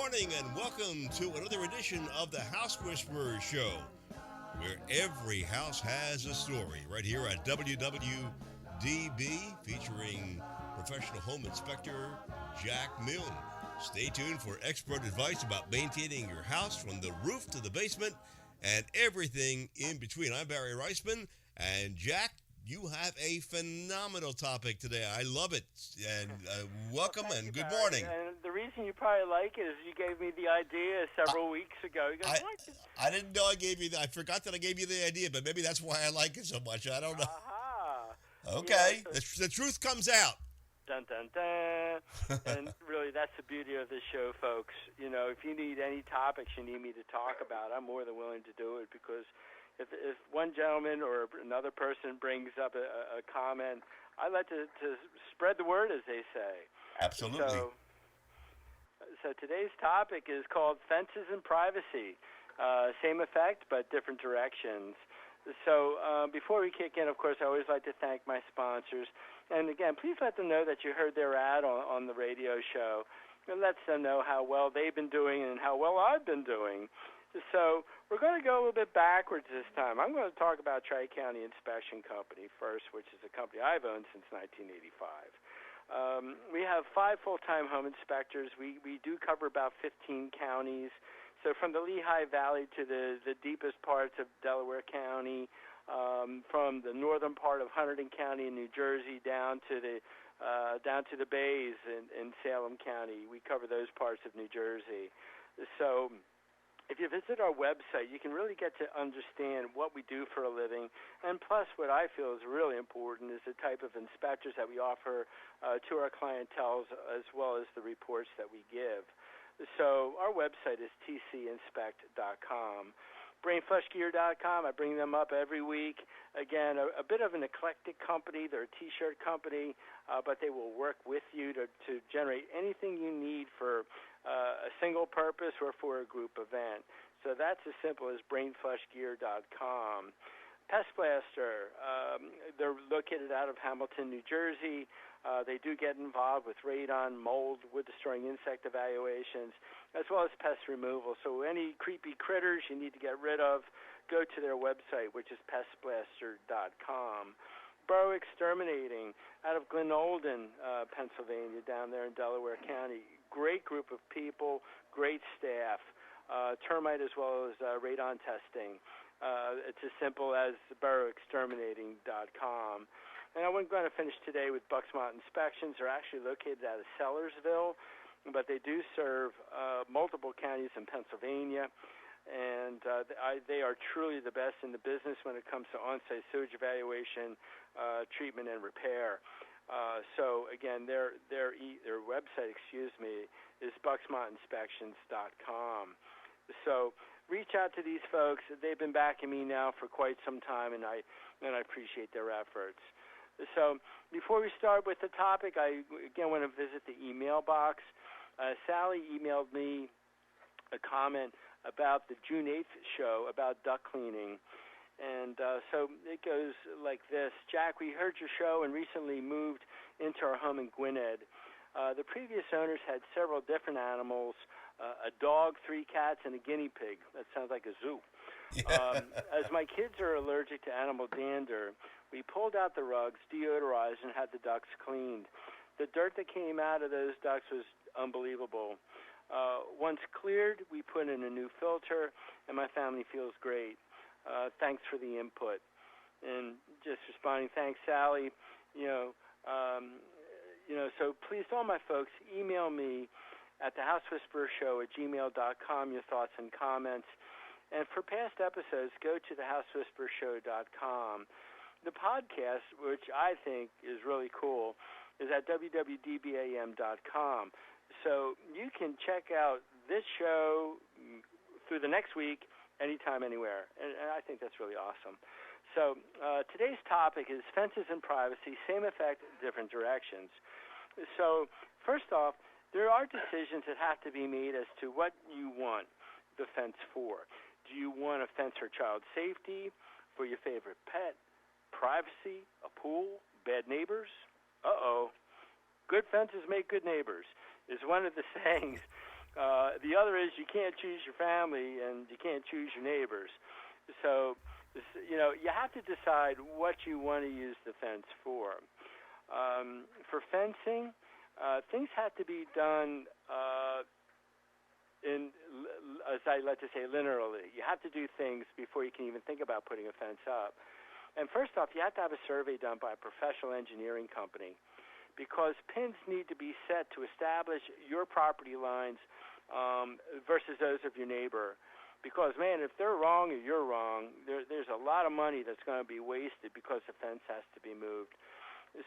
morning and welcome to another edition of the House Whisperers Show, where every house has a story, right here at WWDB, featuring professional home inspector Jack Milne. Stay tuned for expert advice about maintaining your house from the roof to the basement and everything in between. I'm Barry Reisman, and Jack, you have a phenomenal topic today. I love it. And welcome and good morning. And the reason you probably like it is you gave me the idea several weeks ago. You go, I didn't know I gave you that. I forgot that I gave you the idea, but maybe that's why I like it so much. I don't know. Aha. Okay. Yeah, so the truth comes out. dun, dun, dun. And really, that's the beauty of this show, folks. You know, if you need any topics you need me to talk about, I'm more than willing to do it, because if one gentleman or another person brings up a comment, I like to spread the word, as they say. Absolutely. So today's topic is called Fences and Privacy. Same effect, but different directions. So before we kick in, of course, I always like to thank my sponsors. And again, please let them know that you heard their ad on the radio show. It lets them know how well they've been doing and how well I've been doing. So we're going to go a little bit backwards this time. I'm going to talk about Tri-County Inspection Company first, which is a company I've owned since 1985. We have 5 full-time home inspectors. We do cover about 15 counties. So from the Lehigh Valley to the deepest parts of Delaware County, from the northern part of Hunterdon County in New Jersey down to the bays in Salem County. We cover those parts of New Jersey. So if you visit our website, you can really get to understand what we do for a living. And plus, what I feel is really important is the type of inspectors that we offer to our clientele, as well as the reports that we give. So our website is tcinspect.com. BrainFleshGear.com, I bring them up every week. Again, a bit of an eclectic company. They're a T-shirt company, but they will work with you to generate anything you need for a single purpose or for a group event. So that's as simple as BrainFleshGear.com. Pest Blaster, they're located out of Hamilton, New Jersey. They do get involved with radon, mold, wood-destroying insect evaluations, as well as pest removal. So any creepy critters you need to get rid of, go to their website, which is pestblaster.com. Burrow Exterminating out of Glenolden, Pennsylvania, down there in Delaware County. Great group of people, great staff, termite as well as radon testing. It's as simple as burrowexterminating.com. And I'm going to finish today with Bucksmont Inspections. They're actually located out of Sellersville, but they do serve multiple counties in Pennsylvania. And they are truly the best in the business when it comes to on-site sewage evaluation, treatment, and repair. So again, their website, is bucksmontinspections.com. So reach out to these folks. They've been backing me now for quite some time, and I appreciate their efforts. So before we start with the topic, I again want to visit the email box. Sally emailed me a comment about the June 8th show about duct cleaning. And so it goes like this. Jack, we heard your show and recently moved into our home in Gwinnett. The previous owners had several different animals, a dog, 3 cats, and a guinea pig. That sounds like a zoo. As my kids are allergic to animal dander, we pulled out the rugs, deodorized, and had the ducts cleaned. The dirt that came out of those ducts was unbelievable. Once cleared, we put in a new filter, and my family feels great. Thanks for the input. And just responding, thanks, Sally. So please, all my folks, email me at thehousewhisperershow@gmail.com your thoughts and comments. And for past episodes, go to thehousewhisperershow.com. The podcast, which I think is really cool, is at www.dbam.com. So you can check out this show through the next week, anytime, anywhere. And I think that's really awesome. So today's topic is fences and privacy, same effect, different directions. So first off, there are decisions that have to be made as to what you want the fence for. Do you want a fence for child safety, for your favorite pet, privacy, a pool, bad neighbors? Uh-oh. Good fences make good neighbors is one of the sayings The other is you can't choose your family and you can't choose your neighbors. So, you have to decide what you want to use the fence for. For fencing, things have to be done as I like to say, linearly. You have to do things before you can even think about putting a fence up. And first off, you have to have a survey done by a professional engineering company, because pins need to be set to establish your property lines versus those of your neighbor. Because, man, if they're wrong or you're wrong, there's a lot of money that's going to be wasted because the fence has to be moved.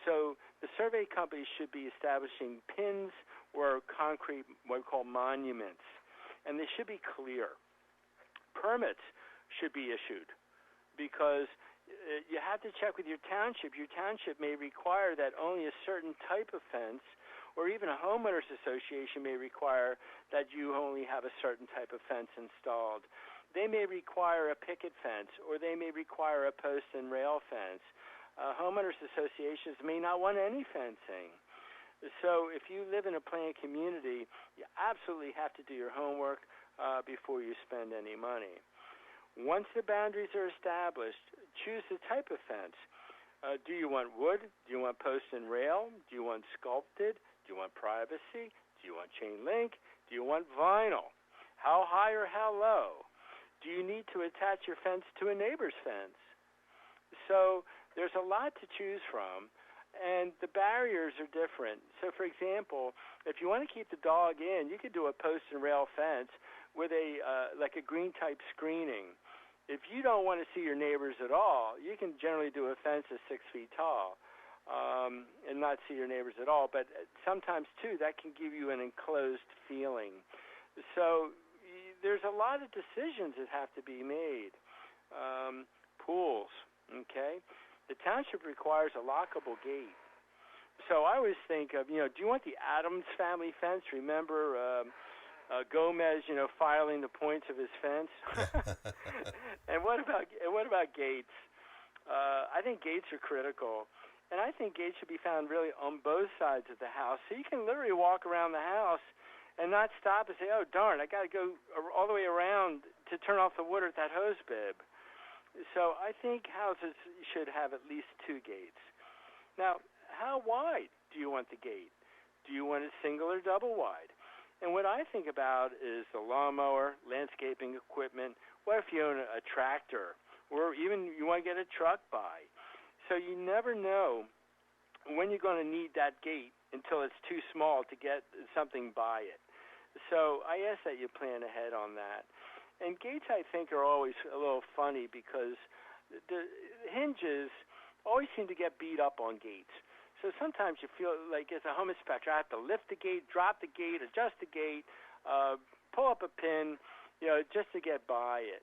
So the survey company should be establishing pins or concrete, what we call monuments, and they should be clear. Permits should be issued, because you have to check with your township. Your township may require that only a certain type of fence, or even a homeowners association may require that you only have a certain type of fence installed. They may require a picket fence, or they may require a post and rail fence. Homeowners associations may not want any fencing. So if you live in a planned community, you absolutely have to do your homework before you spend any money. Once the boundaries are established, choose the type of fence. Do you want wood? Do you want post and rail? Do you want sculpted? Do you want privacy? Do you want chain link? Do you want vinyl? How high or how low? Do you need to attach your fence to a neighbor's fence? So there's a lot to choose from, and the barriers are different. So, for example, if you want to keep the dog in, you could do a post and rail fence with like a green type screening. If you don't want to see your neighbors at all, you can generally do a fence that's 6 feet tall and not see your neighbors at all. But sometimes, too, that can give you an enclosed feeling. So there's a lot of decisions that have to be made. Pools, okay? The township requires a lockable gate. So I always think of, do you want the Addams family fence? Remember Gomez, filing the points of his fence? And what about gates? I think gates are critical. And I think gates should be found really on both sides of the house. So you can literally walk around the house and not stop and say, oh, darn, I got to go all the way around to turn off the water at that hose bib. So I think houses should have at least 2 gates. Now, how wide do you want the gate? Do you want it single or double wide? And what I think about is the lawnmower, landscaping equipment. What if you own a tractor, or even you want to get a truck by? So you never know when you're going to need that gate until it's too small to get something by it. So I ask that you plan ahead on that. And gates, I think, are always a little funny because the hinges always seem to get beat up on gates. So sometimes you feel like as a home inspector, I have to lift the gate, drop the gate, adjust the gate, pull up a pin, just to get by it.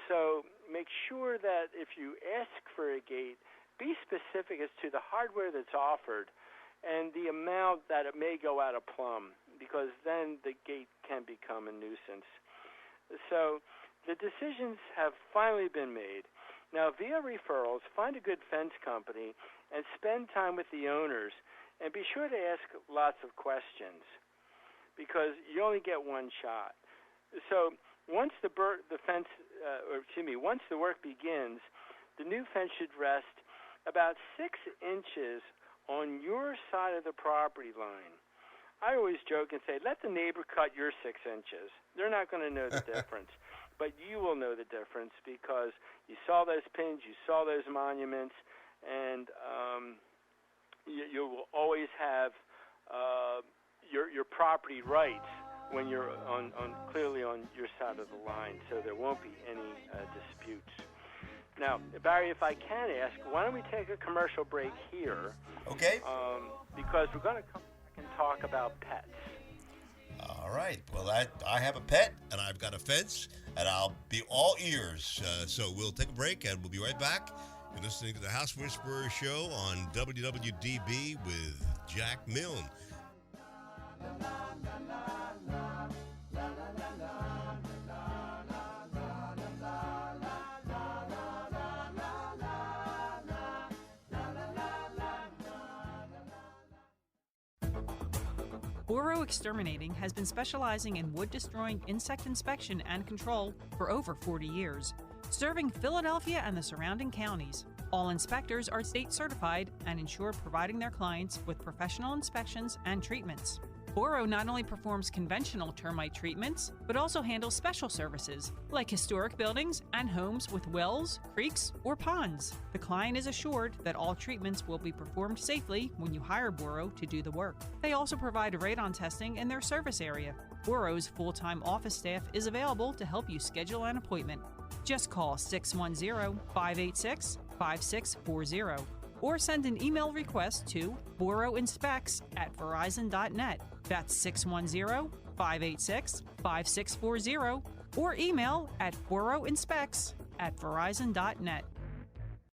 So make sure that if you ask for a gate, be specific as to the hardware that's offered and the amount that it may go out of plumb, because then the gate can become a nuisance. So the decisions have finally been made. Now, via referrals, find a good fence company and spend time with the owners, and be sure to ask lots of questions, because you only get one shot. So once once the work begins, the new fence should rest about 6 inches on your side of the property line. I always joke and say, let the neighbor cut your 6 inches. They're not going to know the difference, but you will know the difference because you saw those pins, you saw those monuments, and you will always have your property rights when you're clearly on your side of the line, so there won't be any disputes. Now, Barry, if I can ask, why don't we take a commercial break here? Okay. Because we're going to come back and talk about pets. All right. Well, I have a pet, and I've got a fence, and I'll be all ears. So we'll take a break, and we'll be right back. You're listening to the House Whisperer Show on WWDB with Jack Milne. Boro Exterminating has been specializing in wood-destroying insect inspection and control for over 40 years, serving Philadelphia and the surrounding counties. All inspectors are state certified and ensure providing their clients with professional inspections and treatments. Boro not only performs conventional termite treatments, but also handles special services like historic buildings and homes with wells, creeks, or ponds. The client is assured that all treatments will be performed safely when you hire Boro to do the work. They also provide radon testing in their service area. Boro's full-time office staff is available to help you schedule an appointment. Just call 610-586-5640 or send an email request to boroinspects@verizon.net. That's 610-586-5640 or email at boroinspects@verizon.net.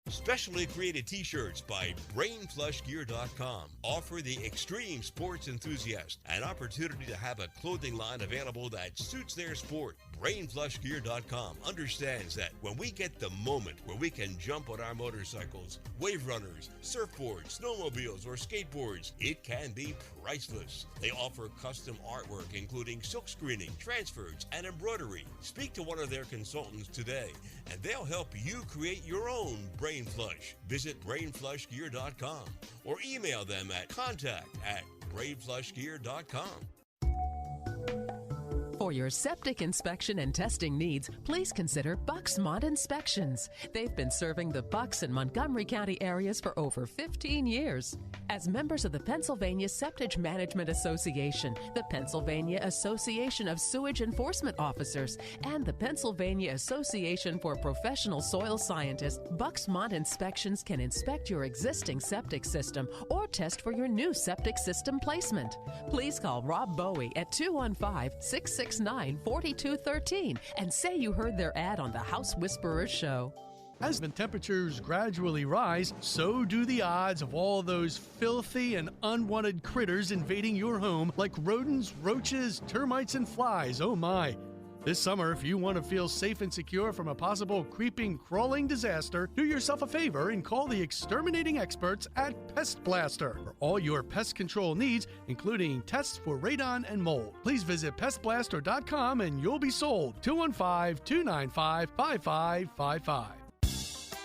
Specially created t-shirts by BrainFlushGear.com offer the extreme sports enthusiast an opportunity to have a clothing line available that suits their sport. BrainFlushGear.com understands that when we get the moment where we can jump on our motorcycles, wave runners, surfboards, snowmobiles, or skateboards, it can be priceless. They offer custom artwork including silk screening, transfers, and embroidery. Speak to one of their consultants today and they'll help you create your own Brain Flush. Visit BrainFlushGear.com or email them at contact@BrainFlushGear.com. For your septic inspection and testing needs, please consider Bucksmont Inspections. They've been serving the Bucks and Montgomery County areas for over 15 years. As members of the Pennsylvania Septic Management Association, the Pennsylvania Association of Sewage Enforcement Officers, and the Pennsylvania Association for Professional Soil Scientists, Bucksmont Inspections can inspect your existing septic system or test for your new septic system placement. Please call Rob Bowie at 215-669-4213 and say you heard their ad on the House Whisperers show. As the temperatures gradually rise, so do the odds of all those filthy and unwanted critters invading your home, like rodents, roaches, termites, and flies. Oh my! This summer, if you want to feel safe and secure from a possible creeping, crawling disaster, do yourself a favor and call the exterminating experts at Pest Blaster for all your pest control needs, including tests for radon and mold. Please visit pestblaster.com and you'll be sold. 215-295-5555.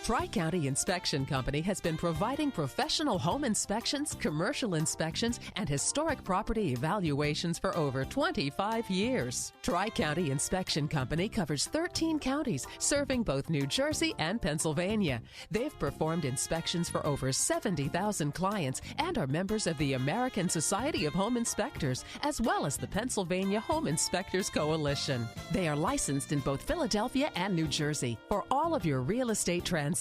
Tri-County Inspection Company has been providing professional home inspections, commercial inspections, and historic property evaluations for over 25 years. Tri-County Inspection Company covers 13 counties, serving both New Jersey and Pennsylvania. They've performed inspections for over 70,000 clients and are members of the American Society of Home Inspectors, as well as the Pennsylvania Home Inspectors Coalition. They are licensed in both Philadelphia and New Jersey. For all of your real estate transactions,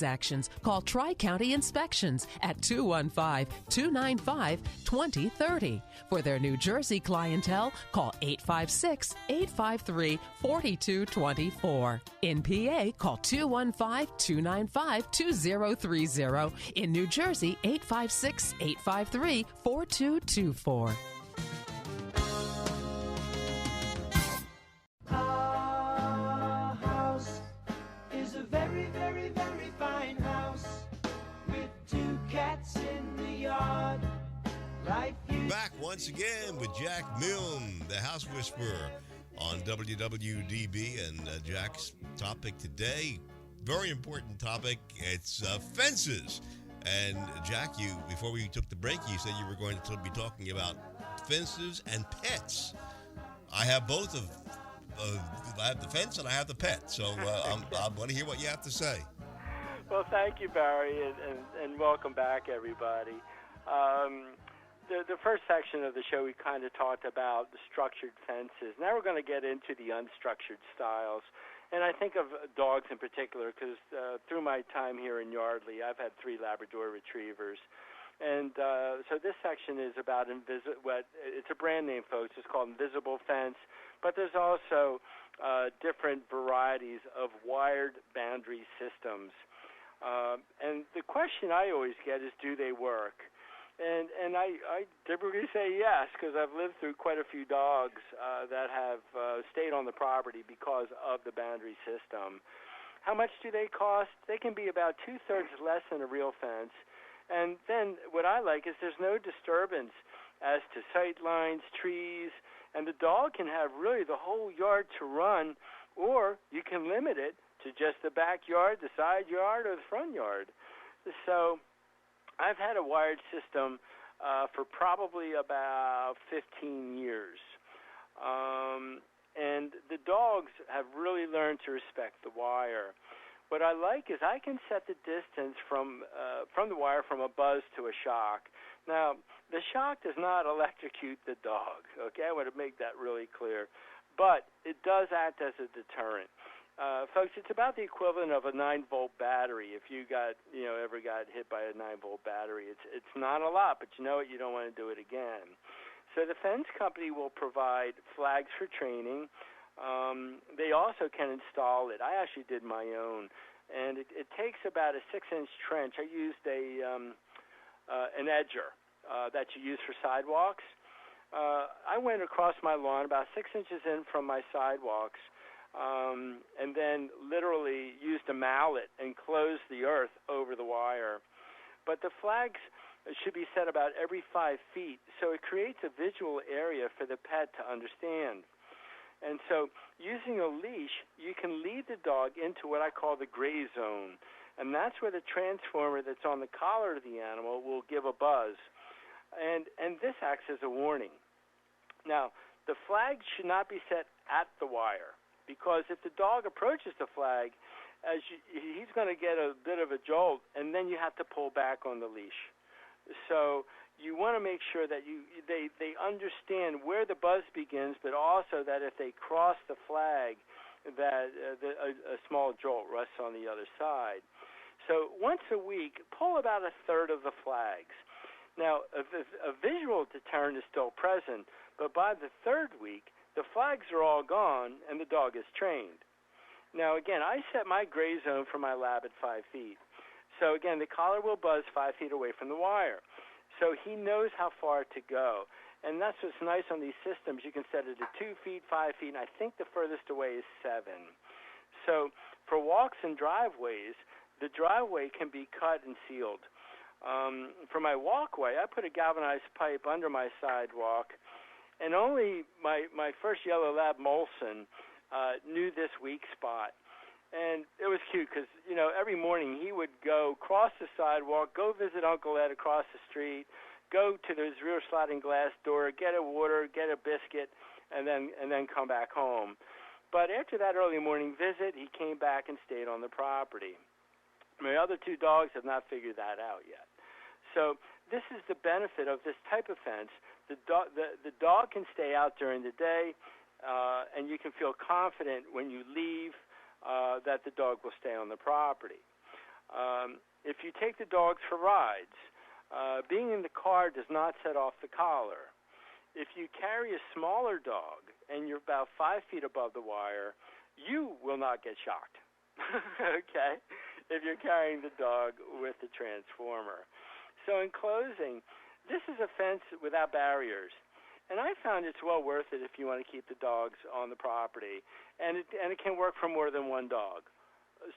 call Tri-County Inspections at 215-295-2030. For their New Jersey clientele, call 856-853-4224. In PA, call 215-295-2030. In New Jersey, 856-853-4224. Our house is a very, very, very fine house with 2 cats in the yard. Back once again with Jack Milne, the House Whisperer, on WWDB, and Jack's topic today, very important topic. It's fences. And Jack, before we took the break, you said you were going to be talking about fences and pets. I have both of. I have the fence and I have the pet, so I want to hear what you have to say. Well, thank you, Barry, and welcome back, everybody. The first section of the show, we kind of talked about the structured fences. Now we're going to get into the unstructured styles. And I think of dogs in particular because through my time here in Yardley, I've had 3 Labrador Retrievers. And so this section is about it's a brand name, folks. It's called Invisible Fence. But there's also different varieties of wired boundary systems. And the question I always get is, do they work? And I typically say yes, because I've lived through quite a few dogs that have stayed on the property because of the boundary system. How much do they cost? They can be about 2/3 less than a real fence. And then what I like is there's no disturbance as to sight lines, trees, and the dog can have really the whole yard to run, or you can limit it to just the backyard, the side yard, or the front yard. So I've had a wired system for probably about 15 years. And the dogs have really learned to respect the wire. What I like is I can set the distance from the wire from a buzz to a shock. Now, the shock does not electrocute the dog, okay? I want to make that really clear. But it does act as a deterrent. Folks, it's about the equivalent of a 9-volt battery. If you ever got hit by a 9-volt battery, it's not a lot, but you know what? You don't want to do it again. So the fence company will provide flags for training. They also can install it. I actually did my own, and it takes about a 6-inch trench. I used an edger that you use for sidewalks. I went across my lawn about 6 inches in from my sidewalks, and then literally used a mallet and closed the earth over the wire. But the flags should be set about every 5 feet, so it creates a visual area for the pet to understand. And so using a leash, you can lead the dog into what I call the gray zone, and that's where the transformer that's on the collar of the animal will give a buzz. And this acts as a warning. Now, the flag should not be set at the wire, because if the dog approaches the flag, he's going to get a bit of a jolt, and then you have to pull back on the leash. So you want to make sure that they understand where the buzz begins, but also that if they cross the flag, that a small jolt rests on the other side. So once a week, pull about a third of the flags. Now, a visual deterrent is still present, but by the third week, the flags are all gone and the dog is trained. Now, again, I set my gray zone for my lab at 5 feet. So, again, the collar will buzz 5 feet away from the wire. So he knows how far to go. And that's what's nice on these systems. You can set it at 2 feet, 5 feet, and I think the furthest away is 7. So for walks and driveways, the driveway can be cut and sealed. For my walkway, I put a galvanized pipe under my sidewalk, and only my first yellow lab, Molson, knew this weak spot. And it was cute because, every morning he would go cross the sidewalk, go visit Uncle Ed across the street, go to his rear sliding glass door, get a water, get a biscuit, and then come back home. But after that early morning visit, he came back and stayed on the property. My other 2 dogs have not figured that out yet. So this is the benefit of this type of fence. The dog can stay out during the day, and you can feel confident when you leave that the dog will stay on the property. If you take the dogs for rides, being in the car does not set off the collar. If you carry a smaller dog and you're about 5 feet above the wire, you will not get shocked, okay, if you're carrying the dog with the transformer. So in closing, this is a fence without barriers. And I found it's well worth it if you want to keep the dogs on the property. And it can work for more than one dog.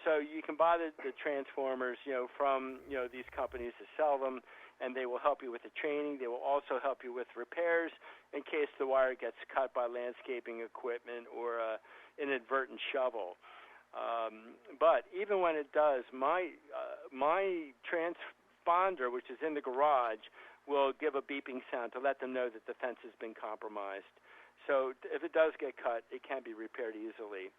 So you can buy the transformers, from, these companies to sell them, and they will help you with the training. They will also help you with repairs in case the wire gets cut by landscaping equipment or an inadvertent shovel. But even when it does, my transponder, which is in the garage, will give a beeping sound to let them know that the fence has been compromised. So if it does get cut, it can be repaired easily.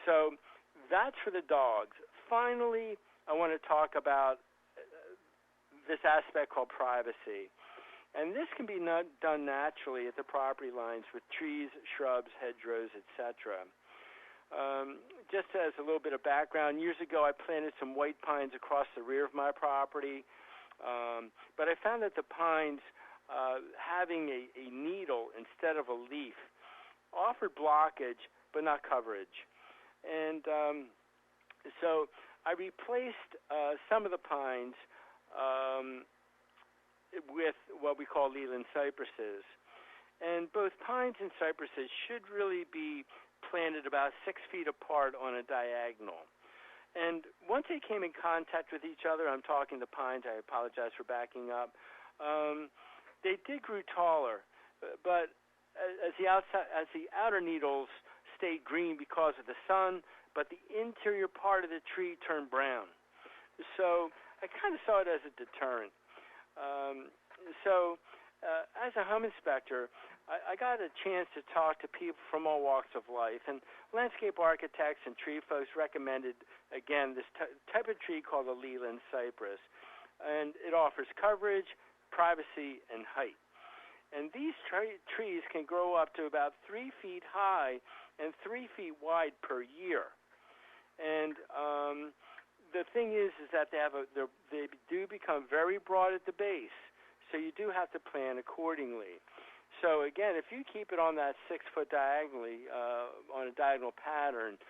So that's for the dogs. Finally, I want to talk about this aspect called privacy. And this can be done naturally at the property lines with trees, shrubs, hedgerows, etc. Just as a little bit of background, years ago I planted some white pines across the rear of my property. But I found that the pines, having a needle instead of a leaf, offered blockage but not coverage. And so I replaced some of the pines with what we call Leland cypresses. And both pines and cypresses should really be planted about 6 feet apart on a diagonal. And once they came in contact with each other, I'm talking the pines, I apologize for backing up, they grew taller, but as the outer needles stayed green because of the sun, but the interior part of the tree turned brown. So I kind of saw it as a deterrent. As a home inspector, I got a chance to talk to people from all walks of life, and landscape architects and tree folks recommended, again, this type of tree called a Leland cypress, and it offers coverage, privacy, and height. And these trees can grow up to about 3 feet high and 3 feet wide per year. And the thing is that they do become very broad at the base, so you do have to plan accordingly. So again, if you keep it on that 6 foot diagonally, on a diagonal pattern,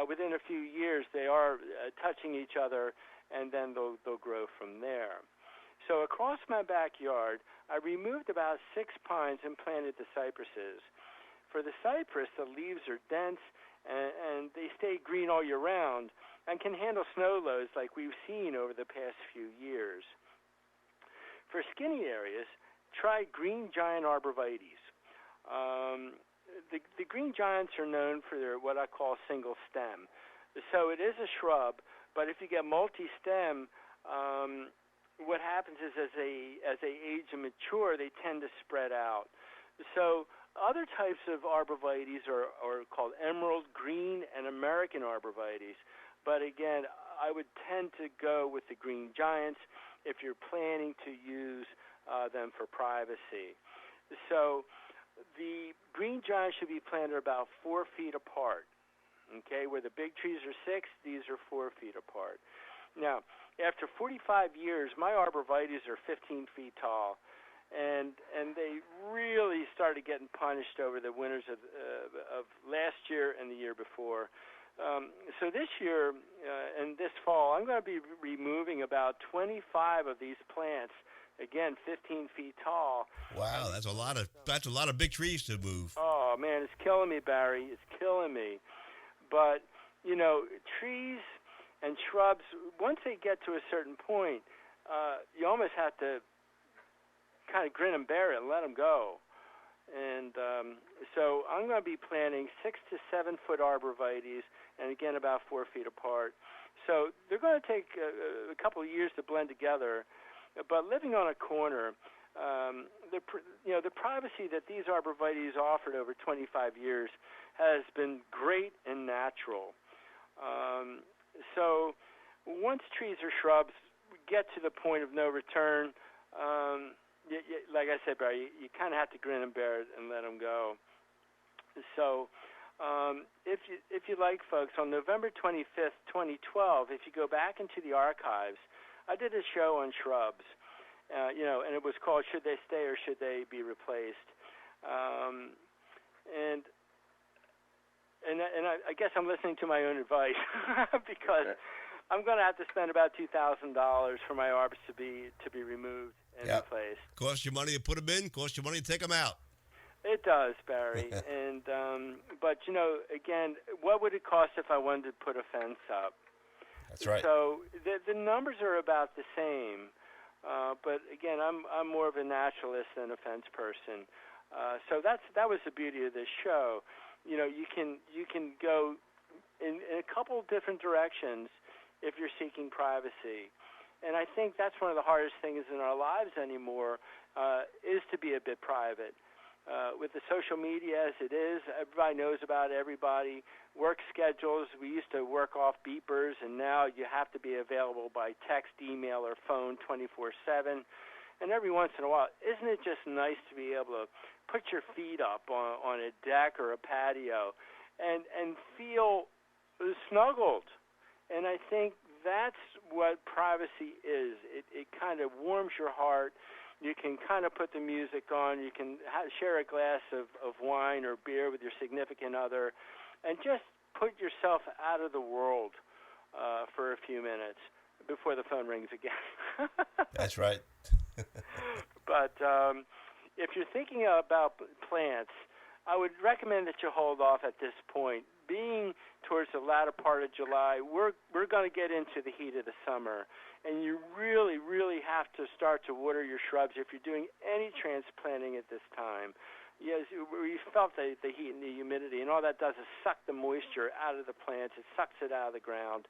within a few years they are touching each other, and then they'll grow from there. So across my backyard, I removed about 6 pines and planted the cypresses. For the cypress, the leaves are dense and they stay green all year round and can handle snow loads like we've seen over the past few years. For skinny areas, try green giant arborvitaes. The green giants are known for their what I call single stem. So it is a shrub, but if you get multi-stem, what happens is as they age and mature, they tend to spread out. So other types of arborvitaes are called emerald, green, and American arborvitaes. But again, I would tend to go with the green giants if you're planning to use them for privacy. So the green giants should be planted about 4 feet apart. Okay, where the big trees are 6, these are 4 feet apart. Now, after 45 years, my arborvitaes are 15 feet tall, and they really started getting punished over the winters of last year and the year before. So this year and this fall, I'm going to be removing about 25 of these plants. Again, 15 feet tall. Wow, that's a lot of big trees to move. Oh man, it's killing me, Barry. It's killing me. But you know, trees and shrubs, once they get to a certain point, you almost have to kind of grin and bear it and let them go. And so I'm going to be planting 6 to 7 foot arborvitaes, and again about 4 feet apart. So they're going to take a couple of years to blend together. But living on a corner, the privacy that these arborvitaes offered over 25 years has been great and natural. So once trees or shrubs get to the point of no return, like I said, Barry, you kind of have to grin and bear it and let them go. So if you like, folks, on November 25th, 2012, if you go back into the archives, I did a show on shrubs, and it was called "Should They Stay or Should They Be Replaced?" And I guess I'm listening to my own advice because I'm going to have to spend about $2,000 for my arbors to be removed and replaced. Cost you money to put them in, cost you money to take them out. It does, Barry. And but again, what would it cost if I wanted to put a fence up? That's right. So the numbers are about the same, but again, I'm more of a naturalist than a fence person. So that was the beauty of this show. You can go in a couple of different directions if you're seeking privacy, and I think that's one of the hardest things in our lives anymore is to be a bit private. With the social media as it is, everybody knows about everybody. Work schedules, we used to work off beepers, and now you have to be available by text, email, or phone 24/7. And every once in a while, isn't it just nice to be able to put your feet up on a deck or a patio and feel snuggled? And I think that's what privacy is. It kind of warms your heart. You can kind of put the music on. You can share a glass of wine or beer with your significant other and just put yourself out of the world for a few minutes before the phone rings again. That's right. But if you're thinking about plants, I would recommend that you hold off at this point. being towards the latter part of July, we're going to get into the heat of the summer, and you really, really have to start to water your shrubs if you're doing any transplanting at this time. Yes, we felt the heat and the humidity, and all that does is suck the moisture out of the plants. It sucks it out of the ground.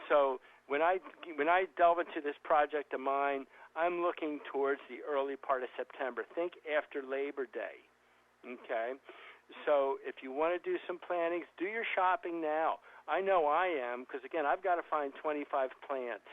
So when I delve into this project of mine, I'm looking towards the early part of September. Think after Labor Day, okay? So if you want to do some plantings, do your shopping now. I know I am, because, again, I've got to find 25 plants.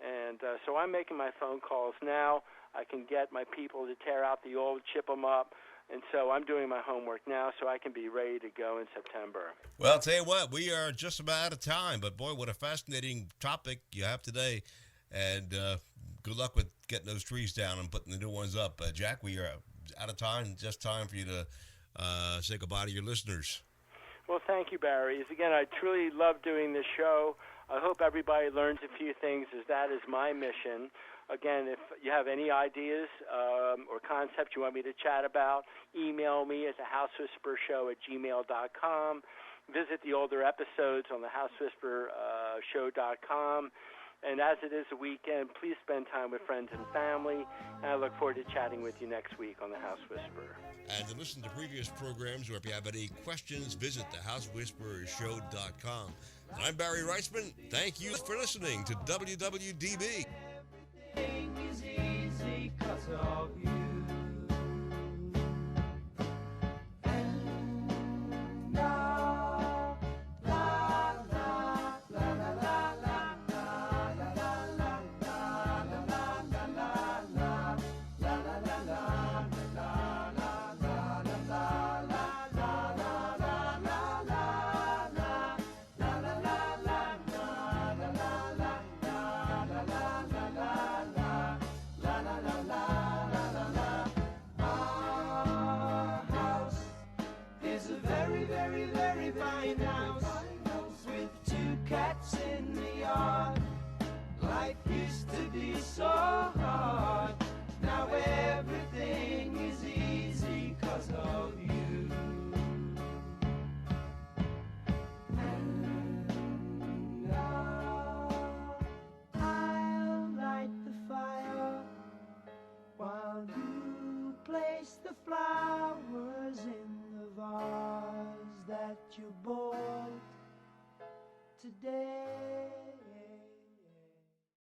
And so I'm making my phone calls now. I can get my people to tear out the old, chip them up. And so I'm doing my homework now so I can be ready to go in September. Well, I'll tell you what, we are just about out of time. But, boy, what a fascinating topic you have today. And good luck with getting those trees down and putting the new ones up. Jack, we are out of time. Just time for you to say goodbye to your listeners. Well, thank you, Barry. Again, I truly love doing this show. I hope everybody learns a few things, as that is my mission. Again, if you have any ideas or concepts you want me to chat about, email me at thehousewhisperershow@gmail.com. Visit the older episodes on thehousewhisperershow.com. And as it is a weekend, please spend time with friends and family. And I look forward to chatting with you next week on The House Whisperer. And to listen to previous programs, or if you have any questions, visit thehousewhisperershow.com. And I'm Barry Reisman. Thank you for listening to WWDB. Everything is easy 'cause of you. And now, la la la la la la la la la la la la la cats in the yard. Life used to be so